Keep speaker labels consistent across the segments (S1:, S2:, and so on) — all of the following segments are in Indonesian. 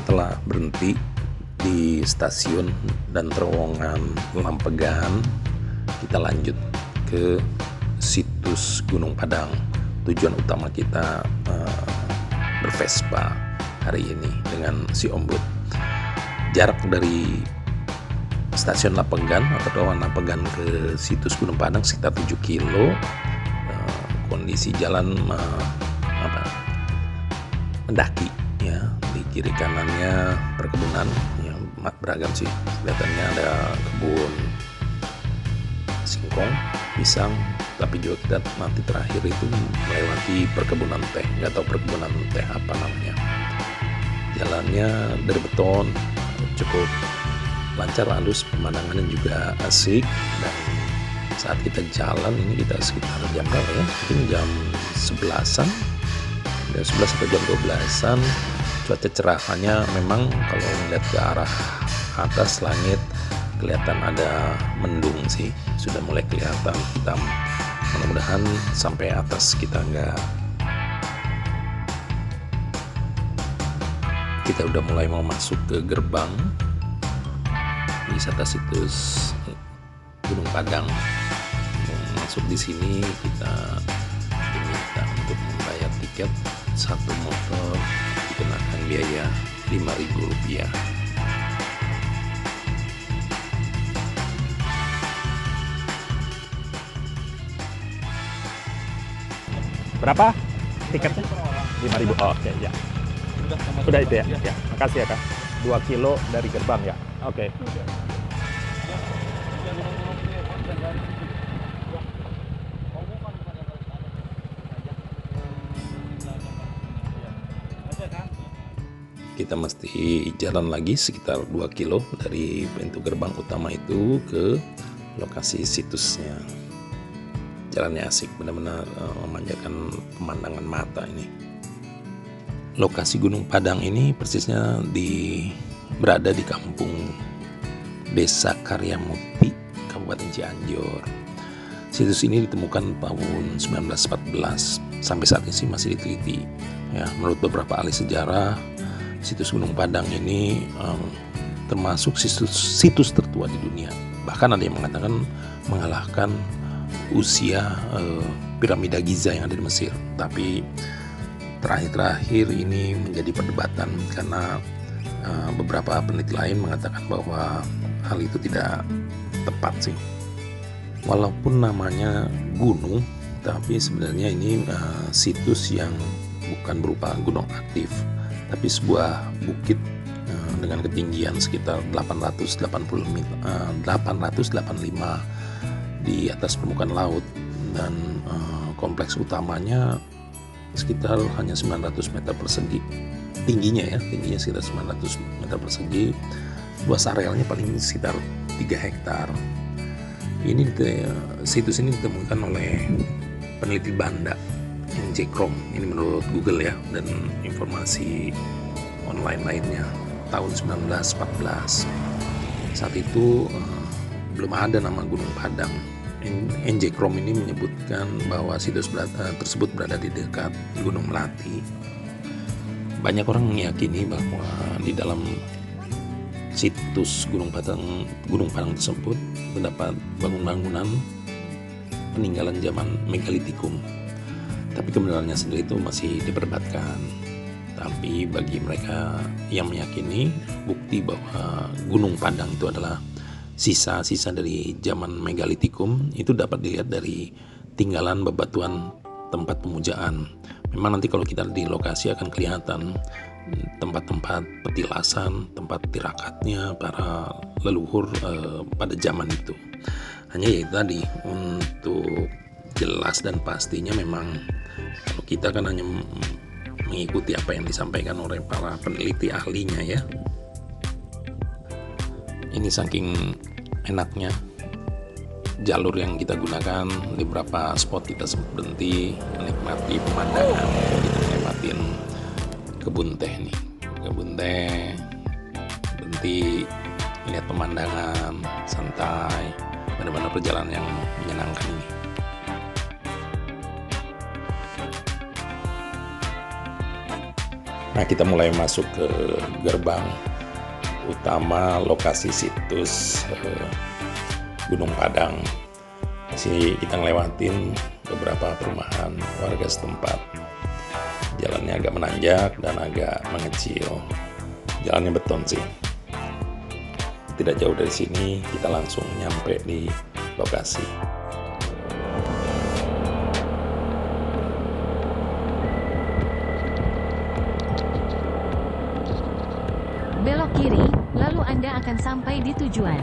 S1: setelah berhenti di stasiun dan terowongan Lampegan, kita lanjut ke situs Gunung Padang. Tujuan utama kita bervespa hari ini dengan si Ombud. Jarak dari stasiun Lampegan atau terowongan Lampegan ke situs Gunung Padang sekitar 7 kilo. Kondisi jalan mendaki ya, di kiri kanannya perkebunan yang beragam sih, kelihatannya ada kebun singkong, pisang, tapi juga kita nanti terakhir itu melewati perkebunan teh, nggak tahu perkebunan teh apa namanya. Jalannya dari beton, cukup lancar, halus, pemandangannya juga asik. Dan saat kita jalan ini kita sekitar jam berapa ya, mungkin jam 11-an, jam 11 atau jam 12-an. Cuaca cerahnya memang kalau melihat ke arah atas langit kelihatan ada mendung sih, sudah mulai kelihatan hitam. Mudah-mudahan sampai atas kita udah mulai mau masuk ke gerbang wisata situs Gunung Padang. Masuk di sini kita diminta untuk membayar tiket, satu motor dikenakan biaya Rp5.000.
S2: Berapa tiketnya? 5.000. Oh, oke, ya. Sudah itu ya. Ya, makasih ya, Kak. 2 kilo dari gerbang ya. Oke.
S1: Kita mesti jalan lagi sekitar 2 kilo dari pintu gerbang utama itu ke lokasi situsnya. Jalannya asik, benar-benar memanjakan pemandangan mata ini. Lokasi Gunung Padang ini persisnya berada di kampung Desa Karyamuti, Kabupaten Cianjur. Situs ini ditemukan tahun 1914, sampai saat ini masih diteliti. Ya, menurut beberapa ahli sejarah, situs Gunung Padang ini termasuk situs tertua di dunia. Bahkan ada yang mengatakan mengalahkan usia piramida Giza yang ada di Mesir. Tapi terakhir ini menjadi perdebatan karena beberapa peneliti lain mengatakan bahwa hal itu tidak tepat sih. Walaupun namanya gunung, tapi sebenarnya ini situs yang bukan berupa gunung aktif, tapi sebuah bukit dengan ketinggian sekitar 885 di atas permukaan laut, dan kompleks utamanya sekitar hanya 900 meter persegi tingginya sekitar 900 meter persegi. Luas arealnya paling sekitar 3 hektar. Situs ini ditemukan oleh peneliti Banda NJ Krom, ini menurut Google ya, dan informasi online lainnya, tahun 1914. Saat itu belum ada nama Gunung Padang. NJ Krom ini menyebutkan bahwa situs tersebut berada di dekat Gunung Melati. Banyak orang meyakini bahwa di dalam situs Gunung Padang tersebut terdapat bangunan-bangunan peninggalan zaman Megalitikum. Tapi kebenarannya sendiri itu masih diperdebatkan. Tapi bagi mereka yang meyakini, bukti bahwa Gunung Padang itu adalah sisa-sisa dari zaman Megalitikum itu dapat dilihat dari tinggalan bebatuan tempat pemujaan. Memang nanti kalau kita di lokasi akan kelihatan tempat-tempat petilasan, tempat tirakatnya para leluhur pada zaman itu. Hanya ya tadi, untuk jelas dan pastinya memang kalau kita kan hanya mengikuti apa yang disampaikan oleh para peneliti ahlinya ya. Ini saking enaknya jalur yang kita gunakan, di beberapa spot kita sempat berhenti menikmati pemandangan. Kita menikmatin kebun teh nih, berhenti lihat pemandangan santai, benar-benar perjalanan yang menyenangkan ini. Nah, kita mulai masuk ke gerbang utama lokasi situs Gunung Padang. Di sini kita ngelewatin beberapa perumahan warga setempat. Jalannya agak menanjak dan agak mengecil. Jalannya beton sih. Tidak jauh dari sini kita langsung nyampe di lokasi.
S3: Belok kiri, lalu Anda akan sampai di tujuan.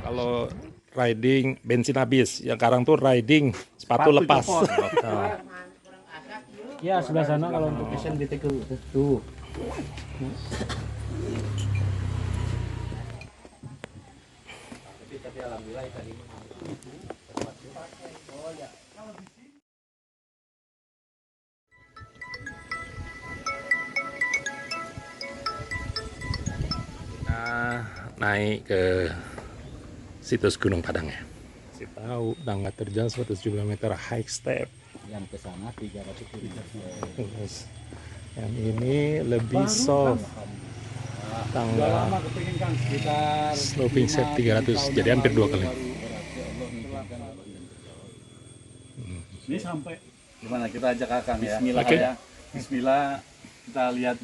S2: Kalau riding bensin habis, yang sekarang tuh riding sepatu lepas.
S4: Ya, sebelah sana kalau untuk SNBT ke tuh.
S1: Nah, naik ke situs Gunung Padang ya. Kasih tahu tangga terjal 170 meter high step.
S4: Yang ke sana 300 meter.
S1: Terus yang ini lebih soft. Tangga
S4: Kepingin kan sekitar
S1: sloping step 300, jadi hampir 2 kali.
S4: Ini sampai gimana kita ajak Akang ya.
S2: Bismillah
S1: Oke.
S2: ya. Bismillah kita lihat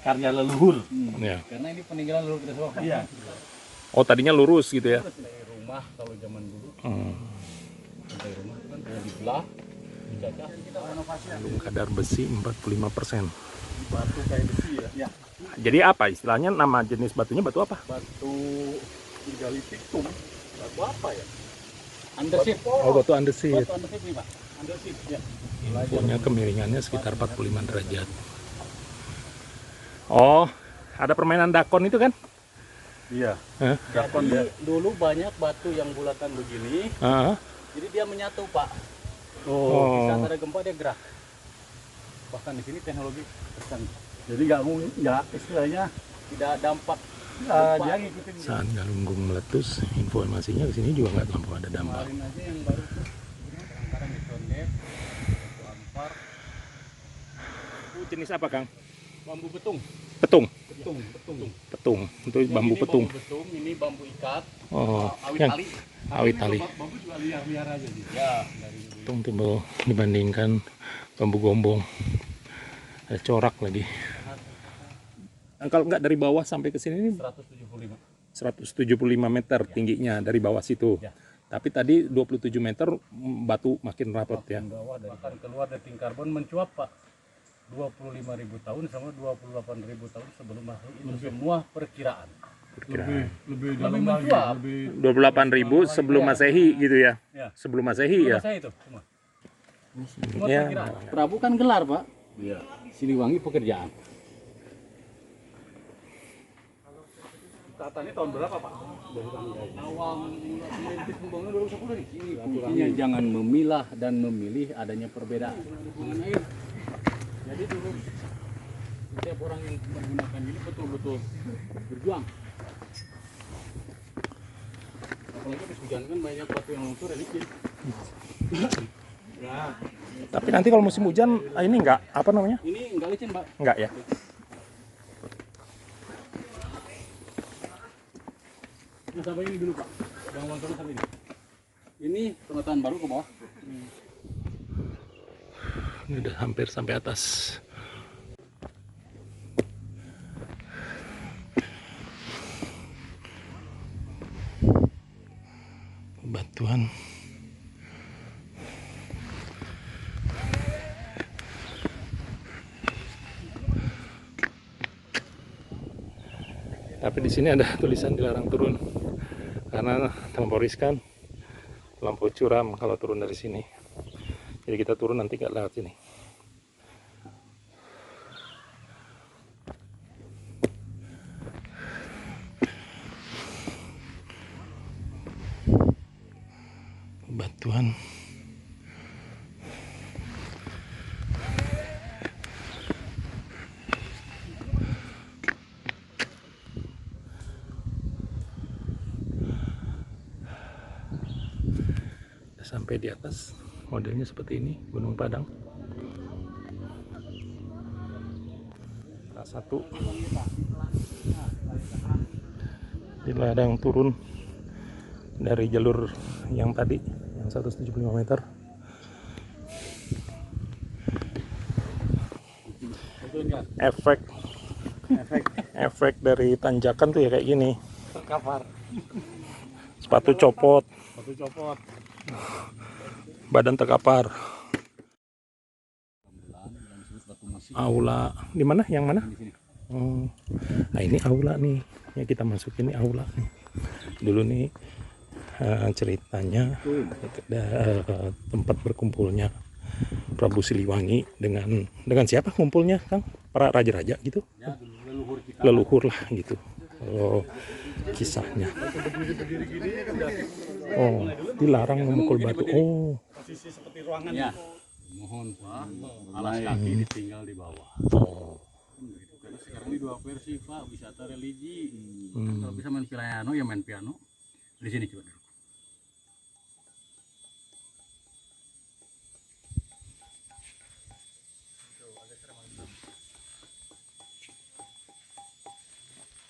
S2: karya leluhur.
S1: Ya.
S4: Karena ini peninggalan leluhur kita semua.
S2: Iya.
S1: Oh, tadinya lurus gitu ya.
S4: Rumah kalau zaman dulu sampai rumah kan ada dibelah, dijajah, kita renovasi
S1: Belum kadar besi 45%.
S4: batu kayak besi ya. Ya.
S1: Jadi apa istilahnya, nama jenis batunya batu apa?
S4: Batu megaliticum. Batu apa ya? Andesit.
S1: Oh, batu andesit.
S4: Batu andesit nih, Pak. Andesit ya.
S1: Infonya kemiringannya sekitar 45 derajat. Oh, ada permainan dakon itu kan?
S4: Iya.
S1: Hah?
S4: Dakon ya. Dulu banyak batu yang bulatan begini,
S1: Ah,
S4: jadi dia menyatu, Pak.
S1: Oh.
S4: Di saat ada gempa dia gerak. Bahkan di sini teknologi tercanggih. Jadi nggak istilahnya tidak dampak. Dia ngikutin
S1: saat Galunggung meletus, informasinya ke sini juga nggak terlalu ada dampak.
S4: kemarin aja yang baru tuh. Sekarang di Condet, batu ampar,
S2: Itu jenis apa, Kang?
S4: bambu betung.
S1: Petung,
S4: Betung.
S1: petung. Itu
S4: Yang
S1: bambu
S4: ini
S1: petung.
S4: Bambu betung, ini bambu ikat.
S1: Oh,
S4: Awit
S1: yang
S4: tali.
S1: awit tali.
S4: Bambu juga liar-liar aja sih. Ya, dari
S1: Petung tebal dibandingkan bambu gombong. Ada corak lagi. Nah, kalau nggak dari bawah sampai ke sini ini
S4: 175.
S1: 175 meter tingginya dari bawah situ.
S4: Ya.
S1: Tapi tadi 27 meter batu makin rapat ya.
S4: Bawah dari bahkan keluar dating karbon mencuap, Pak. 25.000 tahun sama 28.000 tahun sebelum Masehi, itu semua perkiraan. Lebih mencuap.
S1: 28.000 sebelum Masehi gitu ya.
S4: Ya.
S1: Sebelum Masehi ya.
S4: Saya itu semua. Semua
S1: Ya.
S4: perkiraan. Prabu kan gelar, Pak. Iya. Siliwangi pekerjaan. Katanya tahun berapa, Pak? Awal merintis pembangunan 2010 nih. Intinya jangan memilah dan memilih adanya perbedaan. Mengenai jadi dulu setiap orang yang menggunakan ini betul-betul berjuang. Apalagi habis hujan kan banyak batu yang luntur dan licin. Ya,
S1: Tapi nanti kalau musim hujan ini enggak apa namanya?
S4: ini enggak licin, Pak.
S1: Enggak ya.
S4: Nah, sampai ini dulu, Pak. Yang longsornya sampai ini. Ini pemetaan baru ke bawah.
S1: Ini udah hampir sampai atas. Batuan. Tapi di sini ada tulisan dilarang turun karena terlampau riskan, terlampau curam kalau turun dari sini. Jadi kita turun nanti nggak lewat sini. Tuhan. Sampai di atas, modelnya seperti ini, Gunung Padang. Salah satu di ladang turun dari jalur yang tadi, yang 175 meter. Efek dari tanjakan tuh ya kayak gini.
S4: Terkapar.
S1: Sepatu copot. Badan terkapar. Aula di mana? Yang mana? Oh. Nah ini aula nih. Ya kita masuk ini aula nih. Dulu nih ceritanya tempat berkumpulnya Prabu Siliwangi dengan siapa kumpulnya, Kang? Para raja-raja gitu.
S4: Ya,
S1: Leluhur lah gitu. Kalau kisahnya. Oh, dilarang memukul batu. Oh.
S4: posisi seperti ruangan ya. Mohon alas kaki ditinggal di bawah.
S1: Oh.
S4: Gitu. Karena sekarang ini dua versi Pak, wisata religi. Kalau bisa main piano ya main piano. Di sini coba dulu.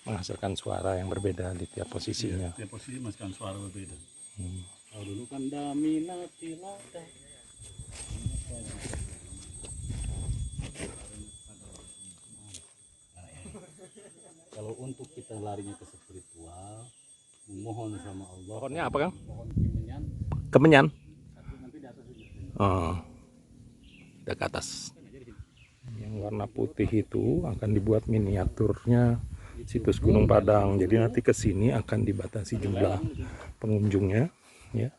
S1: Menghasilkan suara yang berbeda di tiap posisinya.
S4: Tiap posisi menghasilkan suara berbeda. Kalau dulu kan daminati lada. Kalau untuk kita larinya ke spiritual, memohon sama Allah.
S1: Pohonnya apa, Kang?
S4: Pohon kemenyan.
S1: Kemenyan.
S4: Satu nanti di atas itu.
S1: Oh. Udah ke atas. Yang warna putih itu akan dibuat miniaturnya situs Gunung Padang. Jadi nanti ke sini akan dibatasi jumlah pengunjungnya, ya,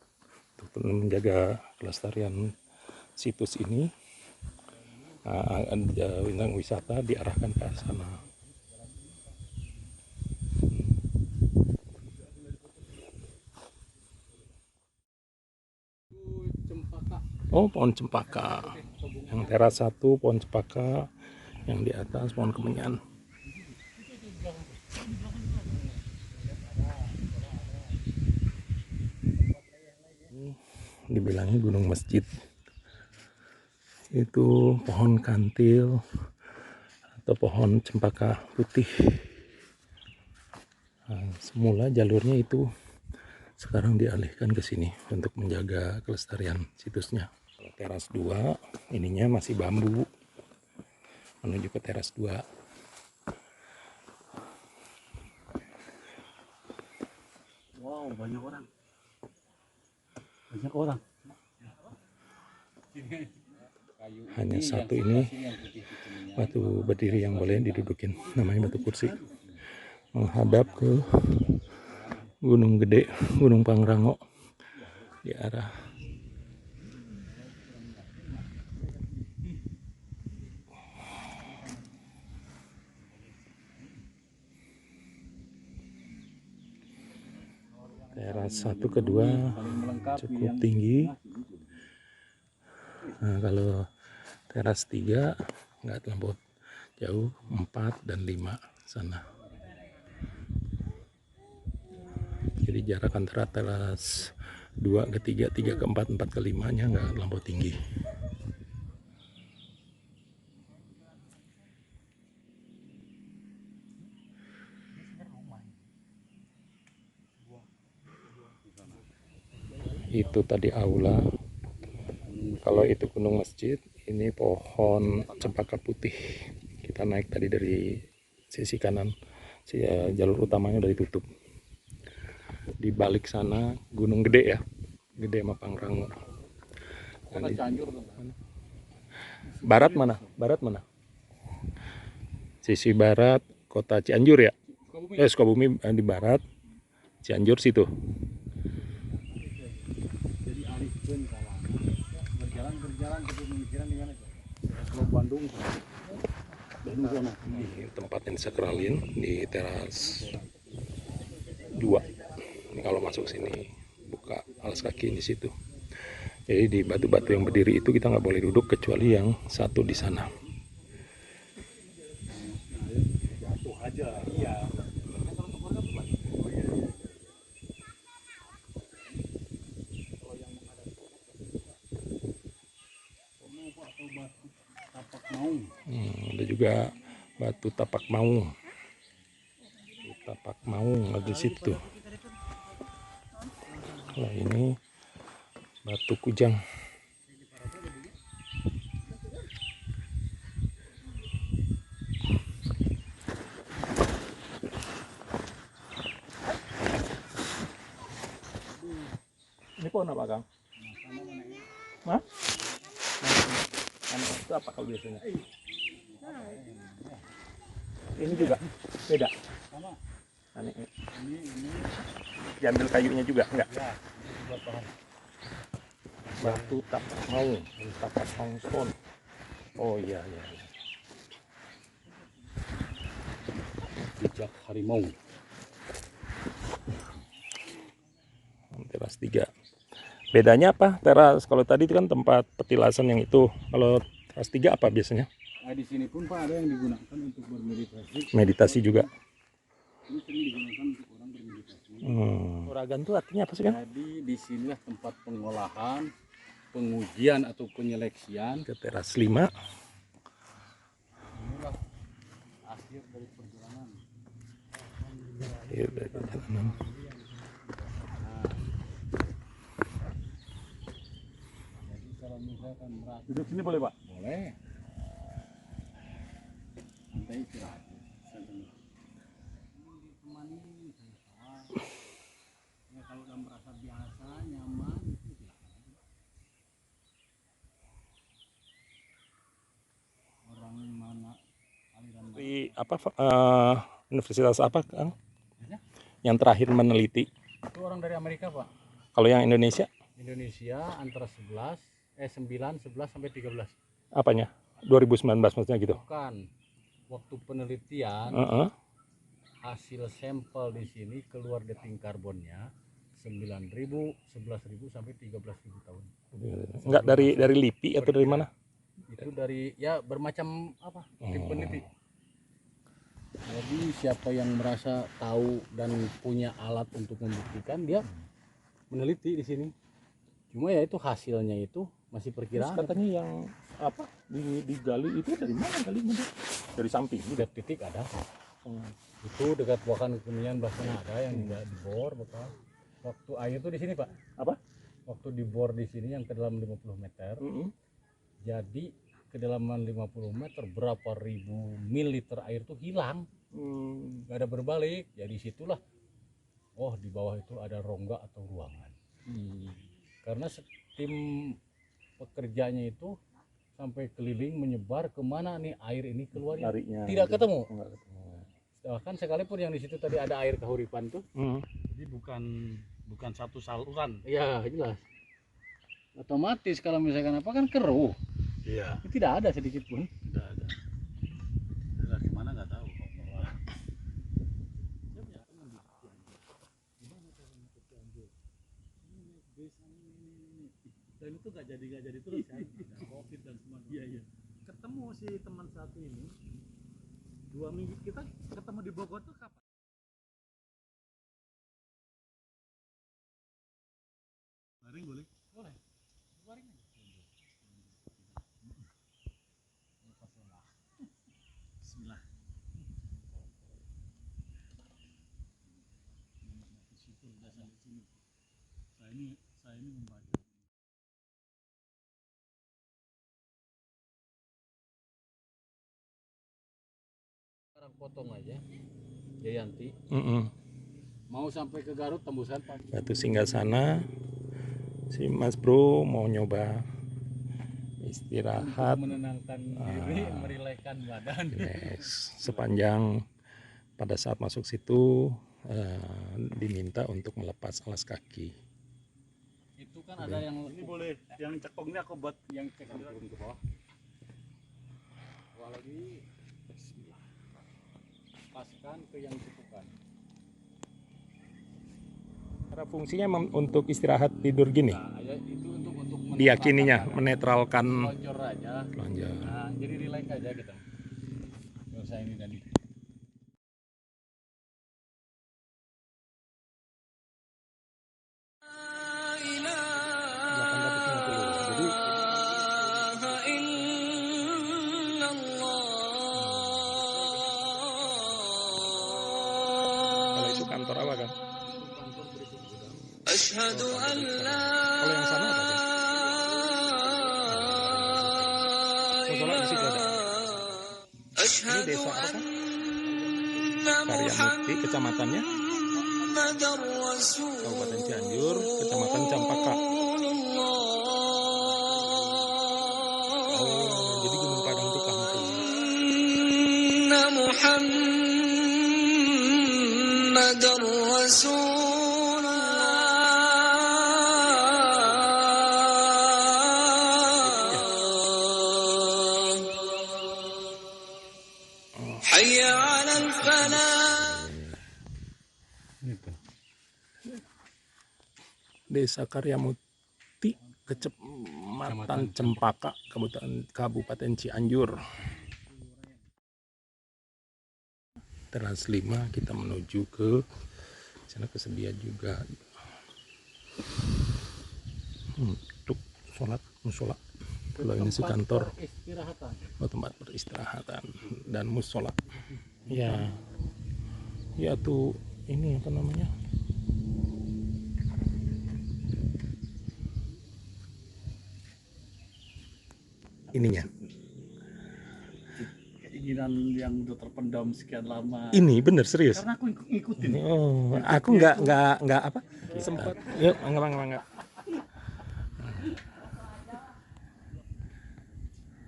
S1: untuk menjaga kelestarian situs ini. Bintang wisata diarahkan ke sana. Oh, pohon cempaka. Yang teras 1 pohon cempaka, yang di atas pohon kemenyan. Dibilangnya gunung masjid. Itu pohon kantil atau pohon cempaka putih. Nah, semula jalurnya itu, sekarang dialihkan ke sini untuk menjaga kelestarian situsnya. Teras 2 ininya masih bambu menuju ke teras 2.
S4: Wow, banyak orang. Banyak orang.
S1: Hanya satu ini batu berdiri yang boleh didudukin, namanya batu kursi, menghadap ke Gunung Gede, Gunung Pangrango di arah teras 1 ke 2 cukup tinggi. Nah, kalau teras 3 nggak terlampau jauh, 4 dan 5 sana. Jadi jarak antara teras 2 ke 3, 3 ke 4, 4 ke 5 nya nggak terlampau tinggi. Itu tadi aula. Kalau itu gunung masjid, ini pohon cempaka putih. Kita naik tadi dari sisi kanan, jalur utamanya udah ditutup. Di balik sana Gunung Gede ya, Gede sama Pangrango. Barat mana? Barat mana? Sisi barat kota Cianjur ya? Sukabumi di barat, Cianjur situ.
S4: Berjalan tapi pemikiran di mana itu? Kalau Bandung sana.
S1: Ini tempat yang disakralin di teras 2. Ini kalau masuk sini buka alas kaki di situ. Jadi di batu-batu yang berdiri itu kita nggak boleh duduk kecuali yang satu di sana.
S4: Jatuh aja. Iya.
S1: Ada juga batu tapak maung. Tapak maung ada di situ. Nah, ini batu kujang.
S2: Ini pohon apa, Kang? Hah? Itu apa kalau biasanya? Ini juga beda. Ini diambil kayunya juga enggak? Batu tapak maung, tapak maung stone. Oh iya.
S4: Jejak harimau.
S1: Teras 3. Bedanya apa? Teras kalau tadi itu kan tempat petilasan yang itu. Kalau teras 3 apa biasanya?
S4: Nah, di sini pun Pak ada yang digunakan untuk bermeditasi.
S1: Meditasi juga.
S4: Ini sering digunakan untuk orang bermeditasi.
S1: Uragan itu artinya apa sih, kan?
S4: Jadi di sinilah tempat pengolahan, pengujian atau penyeleksian.
S1: Ke teras 5.
S4: Inilah akhir dari perjalanan.
S1: Akhir dari perjalanan.
S4: Jadi kalau misalkan merasa
S2: Duduk sini boleh, Pak?
S4: boleh, santai istirahat. Ya, kalau udah merasa biasa, nyaman, itu silakan aja. Orang mana aliran mana.
S1: Di apa universitas apa, Kang?
S4: Ya?
S1: Yang terakhir meneliti.
S4: Itu orang dari Amerika, Pak.
S1: Kalau yang Indonesia
S4: Indonesia antara 9, 11 sampai 13.
S1: apanya? 2019 maksudnya gitu.
S4: Bukan. Waktu penelitian, hasil sampel di sini keluar dating karbonnya 9.000, 11.000 sampai 13.000 tahun.
S1: Enggak dari LIPI atau dari mana?
S4: Itu dari ya bermacam apa? Tim peneliti. Jadi siapa yang merasa tahu dan punya alat untuk membuktikan, dia meneliti di sini. Cuma ya itu hasilnya itu masih
S2: Terus
S4: perkiraan.
S2: katanya yang apa digali itu dari mana galinya? Dari samping.
S4: Tiap titik ada. Itu dekat Wakan Kekinian belah sana ada yang tidak dibor bekas. Waktu air itu di sini, Pak.
S2: Apa?
S4: Waktu dibor di sini yang ke dalam 50 meter. Jadi kedalaman 50 meter berapa ribu mililiter air itu hilang. Nggak ada berbalik. Jadi situlah oh di bawah itu ada rongga atau ruangan. Karena tim pekerjanya itu sampai keliling menyebar kemana nih air ini keluarnya.
S2: Larinya
S4: Tidak ketemu.
S2: Enggak ketemu.
S4: Bahkan sekalipun yang di situ tadi ada air kahuripan tuh,
S5: Jadi bukan satu saluran.
S4: ya jelas. Otomatis kalau misalkan apa kan keruh,
S5: Iya,
S4: tidak ada sedikit pun.
S5: tidak ada. Jelas gimana nggak tahu. Dan itu nggak jadi terus kan, ada COVID dan semua biaya. Ketemu si teman satu ini 2 minggu, kita ketemu di Bogor tuh kapan? Baring boleh? Boleh. Baring aja. Bismillah. Syukur udah sampai sini. Saya ini membaca.
S4: Sekarang potong aja, Jayanti. Mau sampai ke Garut tembusan Pak.
S1: Batu singgah sana. Si Mas Bro mau nyoba istirahat.
S4: Menenangkan diri, merilekkan badan.
S1: Yes. Sepanjang pada saat masuk situ diminta untuk melepas alas kaki.
S4: Itu kan ada yang
S5: Ini boleh, yang cekongnya aku buat
S4: yang cek turun ke bawah. Bawah lagi. Bismillah. Lepaskan ke yang cepukan.
S1: Karena fungsinya untuk istirahat tidur gini.
S4: Nah, ya itu untuk
S2: diyakininya menetralkan
S4: Lonjor aja.
S2: lonjor.
S4: Nah, jadi relax aja kita. Gak usah ini dan itu.
S2: Jadi kalau itu kantor apa kan? Kalau yang sana apa kan? Musola di situ ada. Ini desa apa kan? Karya Mukti, kecamatannya Kabupaten Cianjur, Kecamatan Campaka. Oh, jadi Gunung Padang itu kampung. Desa Karya Mukti, Kecamatan Cempaka, Kabupaten Cianjur. Teras 5 kita menuju ke sana, kesedia juga untuk sholat musola. Kalau ini sih kantor, tempat peristirahatan dan musola. Ya, ya tuh ini apa namanya? Ininya.
S5: Keinginan yang udah terpendam sekian lama.
S2: Ini bener serius.
S5: Karena aku ngikutin.
S2: Oh, aku nggak apa sempat. Yuk, enggak.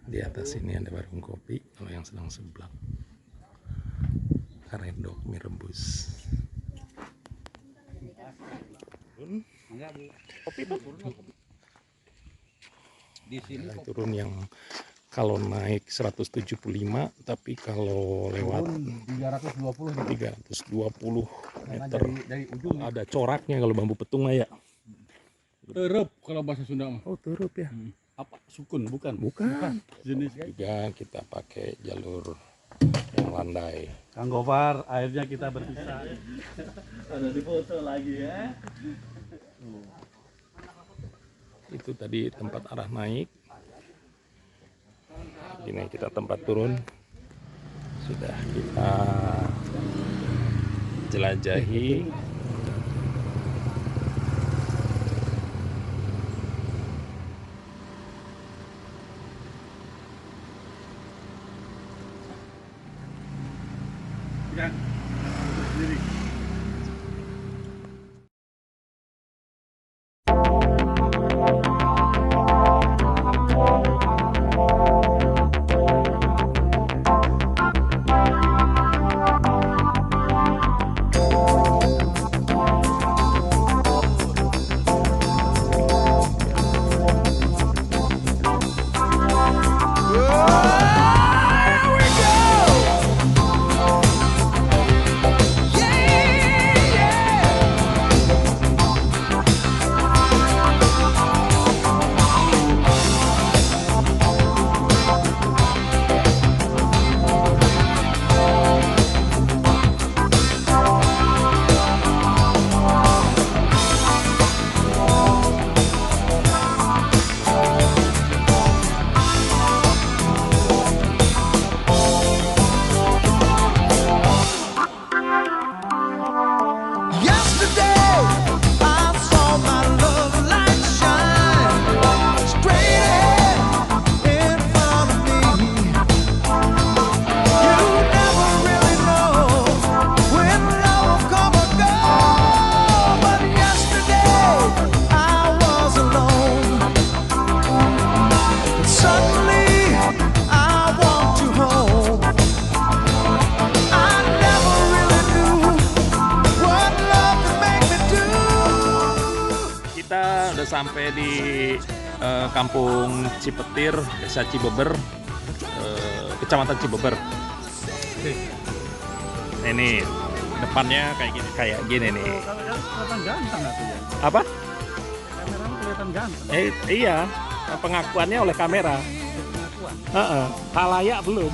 S2: Di atas ini ada warung kopi. Kalau yang sedang sebelah, karedok mie rebus. Kopi tuh.
S4: Di sini
S2: Turun yang kalau naik 175, tapi kalau lewat 320 meter
S4: dari ujung
S2: ada coraknya kalau bambu petung ya.
S4: terup kalau bahasa Sunda mah.
S2: Oh, turup ya.
S4: Apa sukun bukan?
S2: Bukan.
S4: Jenis
S2: Juga kita pakai jalur yang landai.
S5: Kang Gofar, akhirnya kita berpisah. Ada di foto lagi ya.
S2: Itu tadi tempat arah naik. Ini kita tempat turun. Sudah kita jelajahi.
S5: Ya. Sendiri.
S2: Sampai di Kampung Cipetir, Desa Cibeber, Kecamatan Cibeber. Ini depannya kayak gini nih.
S5: Kelihatan ganteng aku ya.
S2: Apa?
S5: Kamera kelihatan kelihatan ganteng.
S2: Iya, pengakuannya oleh kamera.
S5: Pengakuan.
S2: Halayak belum.